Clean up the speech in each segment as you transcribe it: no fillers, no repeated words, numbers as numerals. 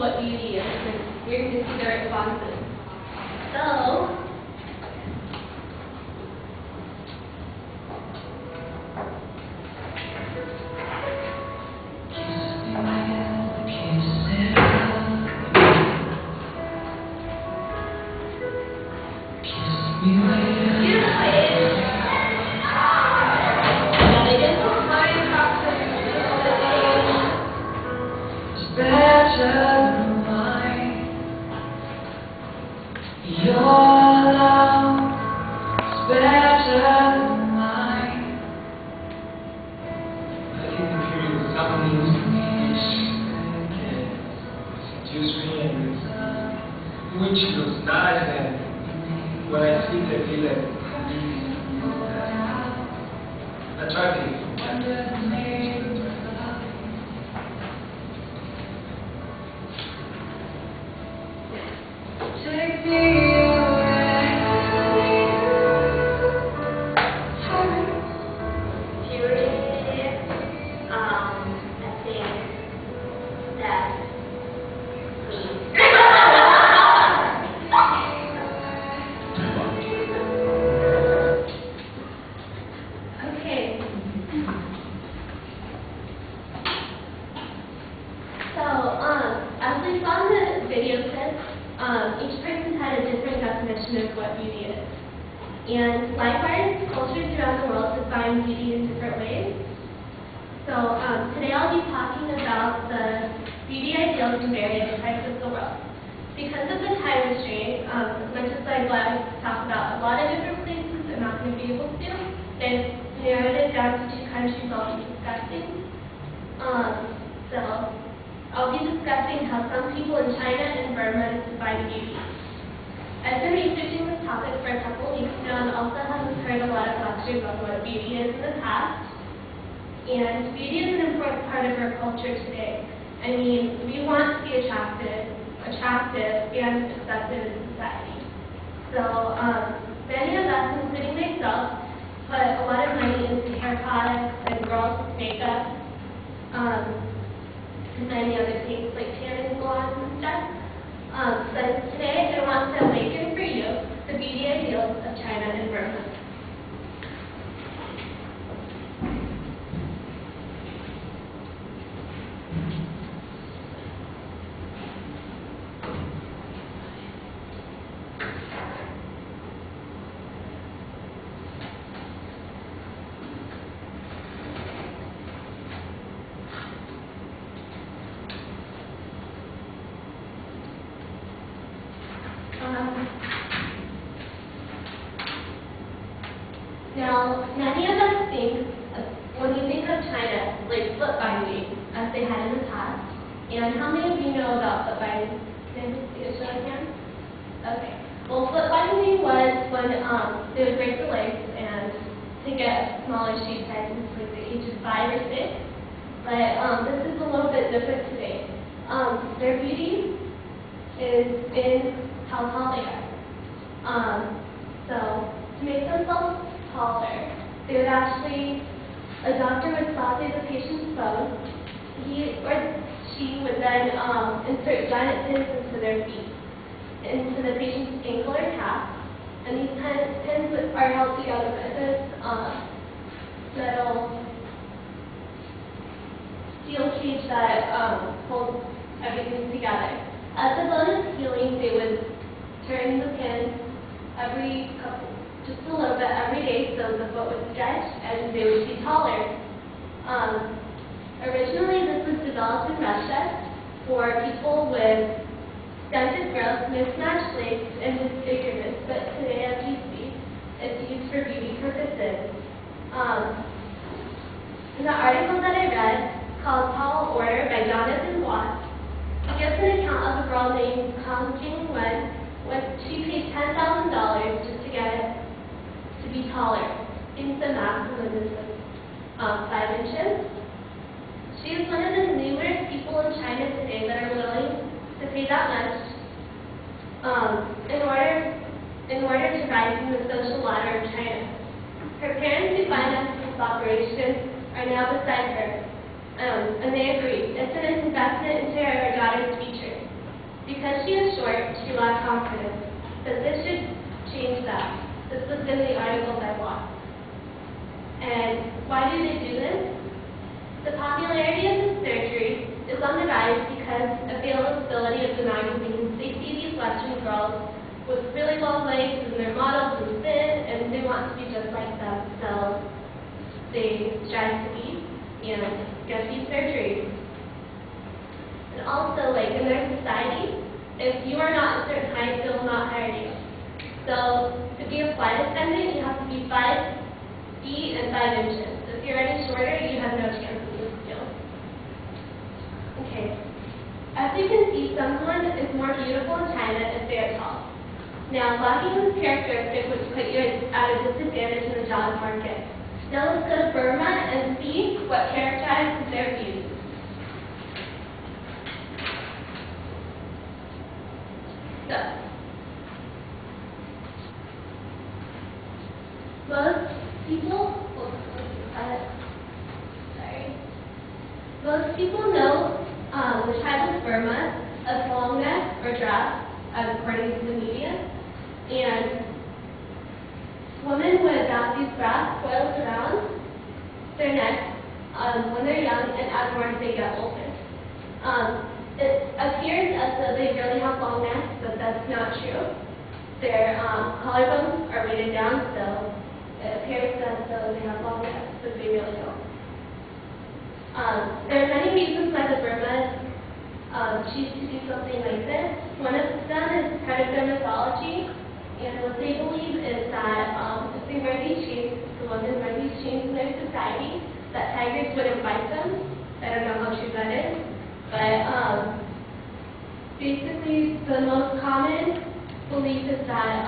what beauty is, and you're going to see their responses. So, which looks nice, and when I see it, I feel like attractive. Each person had a different definition of what beauty is. And likewise, cultures around the world define beauty in different ways. So today I'll be talking about the beauty ideals in various parts of the world. Because of the time restraint, as much as I'd love to talk about a lot of different places, I'm not going to be able to. They've narrowed it down to 2 countries I'll be discussing. So I'll be discussing how some people in China and Burma define beauty. I've been researching this topic for a couple weeks now and also have heard a lot of lectures on what beauty is in the past. And beauty is an important part of our culture today. I mean, we want to be attractive and accepted in society. So many of us, including myself, put a lot of money into hair products and girls' makeup. And many other things like tanning salons and stuff. But today I want to awaken for you the beauty ideals of China and Burma. Now, many of us think, when we think of China, like foot binding, as they had in the past. And how many of you know about foot binding? Can I see a show of hands? Okay. Well, foot binding was when they would break the legs and to get smaller shoe sizes, like the age of 5 or 6. But this is a little bit different today. Their beauty is in how tall they are. So, to make themselves taller, they would actually, a doctor would saute the patient's bone. He or she would then insert giant pins into their feet, into the patient's ankle or calf. And these pins are held together by this metal steel cage that holds everything together. As the bone is healing, they would turn the pin just a little bit every day, so the foot would stretch and they would be taller. Originally, this was developed in Russia for people with stunted growth, mismatched legs, and disfigurement, but today, as you see, it's used for beauty purposes. In the article that I read, called Tall Order by Jonathan Watts, he gives an account of a girl named Kang Jing-wen when she paid $10,000 just to get it to be taller. In the maximum is 5 inches. She is one of the numerous people in China today that are willing to pay that much in order to rise in the social ladder of China. Her parents, who financed this operation, are now beside her, and they agree. It's an investment into her daughter's future. Because she is short, she lacked confidence. But this should change that. This was in the articles I watched. And why do they do this? The popularity of this surgery is on the rise because availability of benign means they see these Western girls with really long legs and their models and thin, and they want to be just like them. So they strive to be and get these surgeries. And also, like in their society, if you are not a certain height, they will not hire you. So to be a flight attendant, you have to be 5 feet and 5 inches. If you're any shorter, you have no chance in this field. Okay. As you can see, someone is more beautiful in China if they are tall. Now, lacking this characteristic would put you at a disadvantage in the job market. Now let's go to Burma and see what characterizes their beauty. So, most people know the tribe of Burma as long neck or dress, as according to the media, and women would adopt these grass coils around their neck when they're young and as more as they get older. It appears as though they really have long necks, but that's not true. Their collarbones are weighted down, so it appears as though they have long necks, but they really don't. There are many reasons why the Burmas choose to do something like this. One of them is part of their mythology, and what they believe is that if they wear these chains, the women wear these chains in their society, that tigers wouldn't bite them. I don't know how true that is, but basically the most common belief is that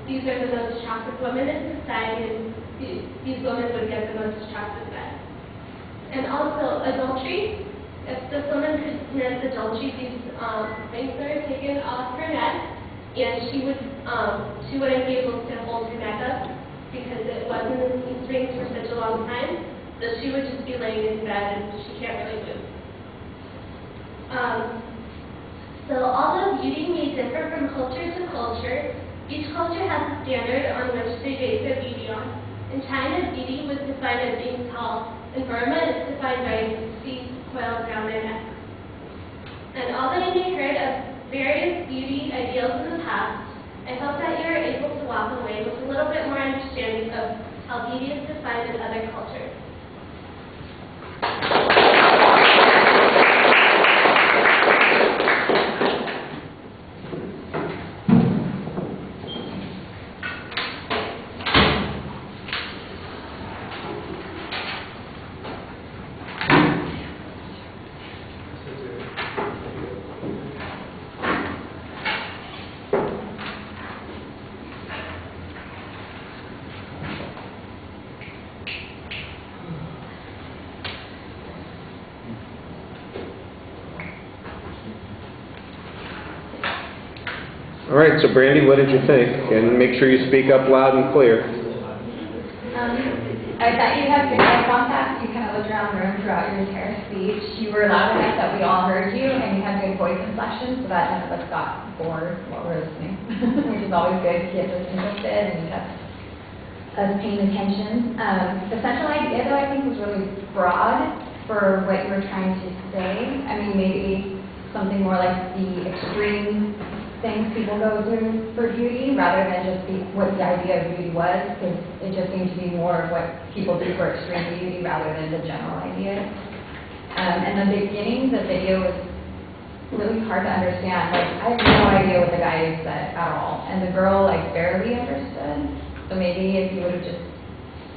these are the most attractive women in society, and these women would get the most attractive men. And also adultery. If this woman commits adultery, these things are taken off her neck, and she wouldn't be able to hold her neck up because it wasn't in these rings for such a long time. So she would just be laying in bed and she can't really move. So although beauty may differ from culture to culture, each culture has a standard on which they base their beauty on. In China, beauty was defined as being tall. In Burma, it's defined by these coils around their neck. And although you may have heard of various beauty ideals in the past, I hope that you are able to walk away with a little bit more understanding of how beauty is defined in other cultures. All right, so Brandy, what did you think? And make sure you speak up loud and clear. I thought you had good eye contact. You kind of looked around the room throughout your entire speech. You were loud enough that we all heard you, and you had good voice inflection, so that none of us got bored while we were listening, which is always good to keep us interested and kept us paying attention. The central idea, though, I think was really broad for what you were trying to say. I mean, maybe something more like the extreme things people go through for beauty rather than just what the idea of beauty was, because it just seemed to be more of what people do for extreme beauty rather than the general idea. And the beginning, the video was really hard to understand. Like, I have no idea what the guy said at all, and the girl like barely understood. So maybe if you would have just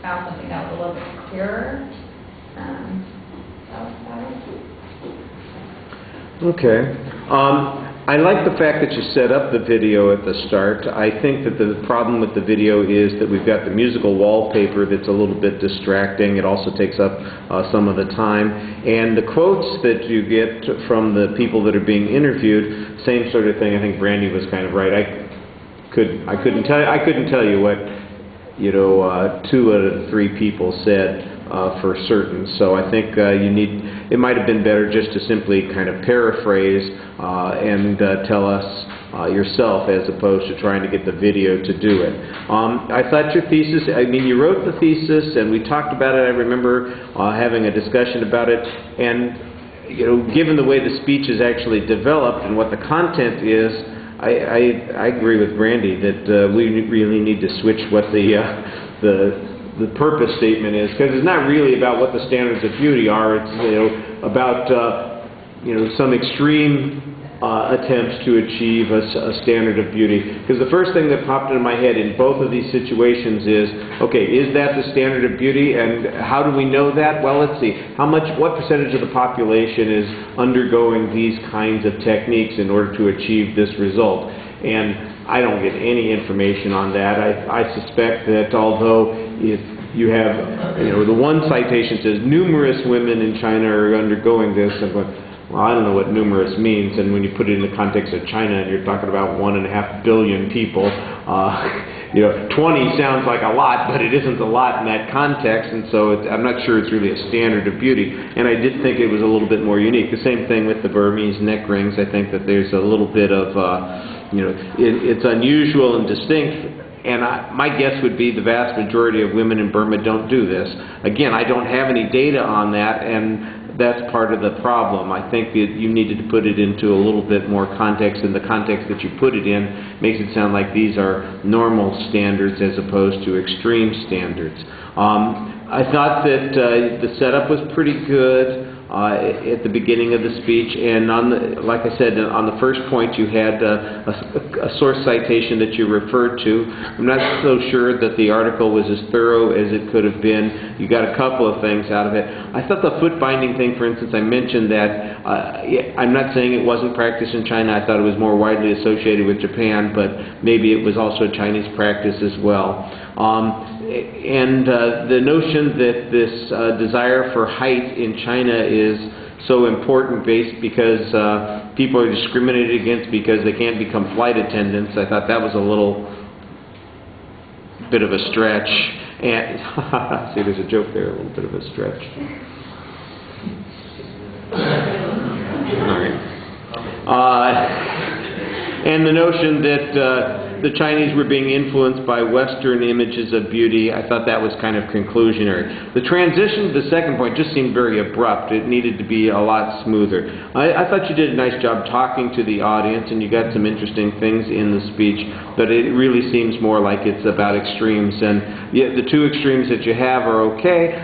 found something that was a little bit clearer, that was better. Okay. I like the fact that you set up the video at the start. I think that the problem with the video is that we've got the musical wallpaper that's a little bit distracting. It also takes up some of the time. And the quotes that you get from the people that are being interviewed, same sort of thing. I think Brandy was kind of right. I couldn't tell you what 2 out of 3 people said for certain. So I think you need. it might have been better just to simply kind of paraphrase and tell us yourself, as opposed to trying to get the video to do it. I thought your thesis, I mean, you wrote the thesis and we talked about it. I remember having a discussion about it, and you know, given the way the speech is actually developed and what the content is, I agree with Brandy that we really need to switch what the purpose statement is, because it's not really about what the standards of beauty are. It's, you know, about you know, some extreme attempts to achieve a standard of beauty. Because the first thing that popped into my head in both of these situations is, okay, is that the standard of beauty, and how do we know that? Well, let's see. What percentage of the population is undergoing these kinds of techniques in order to achieve this result? And I don't get any information on that. I suspect that although if you have, you know, the one citation says numerous women in China are undergoing this, I'm going, well, I don't know what numerous means, and when you put it in the context of China and you're talking about 1.5 billion people, you know, 20 sounds like a lot, but it isn't a lot in that context, and so I'm not sure it's really a standard of beauty. And I did think it was a little bit more unique. The same thing with the Burmese neck rings. I think that there's a little bit of, you know, it's unusual and distinct. And my guess would be the vast majority of women in Burma don't do this. Again, I don't have any data on that, and that's part of the problem. I think that you needed to put it into a little bit more context, and the context that you put it in makes it sound like these are normal standards as opposed to extreme standards. I thought that the setup was pretty good at the beginning of the speech, and like I said, on the first point you had a source citation that you referred to. I'm not so sure that the article was as thorough as it could have been. You got a couple of things out of it. I thought the foot binding thing, for instance, I mentioned that I'm not saying it wasn't practiced in China. I thought it was more widely associated with Japan, but maybe it was also a Chinese practice as well. And the notion that this desire for height in China is so important because people are discriminated against because they can't become flight attendants, I thought that was a little bit of a stretch. And see, there's a joke there, a little bit of a stretch. All right. And the notion that the Chinese were being influenced by Western images of beauty, I thought that was kind of conclusionary. The transition to the second point just seemed very abrupt. It needed to be a lot smoother. I thought you did a nice job talking to the audience, and you got some interesting things in the speech, but it really seems more like it's about extremes. And yeah, the two extremes that you have are okay.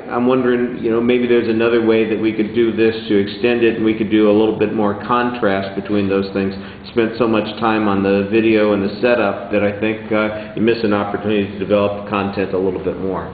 I'm wondering, you know, maybe there's another way that we could do this to extend it, and we could do a little bit more contrast between those things. Spent so much time on the video and the setup that I think you miss an opportunity to develop content a little bit more.